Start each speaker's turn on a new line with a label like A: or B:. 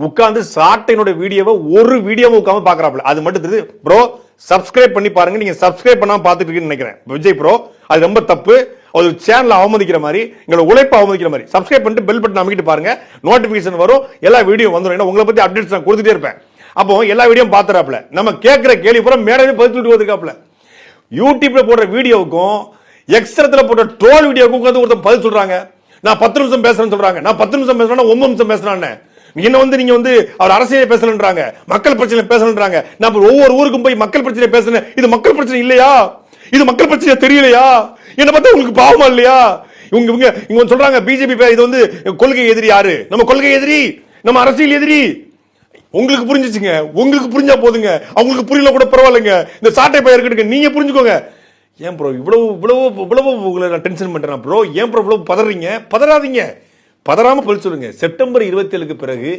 A: உட்கார்ந்து சாட்டையினோட வீடியோவை ஒரு வீடியோவை உட்கார்ந்து பாக்குறாப்ல. அது மட்டும் தெரியுது ப்ரோ. சப்ஸ்கிரைப் பண்ணி பாருங்க. நீங்க சப்ஸ்கிரைப் பண்ணாம பாத்துட்டு இருக்கீங்கன்னு நினைக்கிறேன் விஜய் ப்ரோ. அது ரொம்ப தப்பு. ஒரு சேனல் அவமதிக்கிற மாதிரி, எங்களோட உழைப்பை அவமதிக்கிற மாதிரி. சப்ஸ்கிரைப் பண்ணிட்டு பெல் பட்டன் அமைக்கிட்டு பாருங்க. நோட்டிபிகேஷன் வரும், எல்லா வீடியோ வந்துடும். ஏன்னா உங்களை பத்தி அப்டேட்ஸ் நான் கொடுத்துட்டே இருப்பேன். அப்போ எல்லா வீடியோ பாத்துறாப்ல. நம்ம கேட்கிற கேள்வி பூரா மேடமே பதில் சொல்லிட்டு வந்திருக்காப்ல. யூடியூப்ல போடுற வீடியோவுக்கும் எக்ஸ்ட்ரத்துல போடுற ட்ரோல் வீடியோவுக்கும் உட்கார்ந்து ஒருத்தர் பதில் சொல்றாங்க. நான் 10 நிமிஷம் பேசுறேன்னு சொல்றாங்க. நான் 10 நிமிஷம் பேசுறேன்னா 9 நிமிஷம் பேசுறான்னு. நீங்க வந்து அவர் அரசியல் பேசலன்றாங்க, மக்கள் பிரச்சனை பேசலன்றாங்க. நான் ஒவ்வொரு ஊருக்கும் போய் மக்கள் பிரச்சனை பேசுறேன். இது மக்கள் பிரச்சனை இல்லையா? இது மக்கள் பிரச்சனை தெரியலையா? என்ன பார்த்தா உங்களுக்கு பாவமா இல்லையா? இவங்க சொல்றாங்க பிஜேபி இது வந்து கொள்கை எதிரி. யாரு? நம்ம கொள்கை எதிரி, நம்ம அரசியல் எதிரி. உங்களுக்கு புரிஞ்சிச்சுங்க. உங்களுக்கு புரிஞ்சா போதுங்க. அவங்களுக்கு புரியல கூட பரவாயில்லைங்க. இந்த சாட்டை பையன் இருக்கட்டுங்க, நீங்க புரிஞ்சுக்கோங்க. ஏன் ப்ரோ இவ்வளவு உங்களை நான் டென்ஷன் பண்றேன் ப்ரோ? ஏன் ப்ரோ இவ்வளவு பதறீங்க? பதறாதீங்க. பதறாம பதில் சொல்லுங்க. செப்டம்பர் 27க்கு பிறகு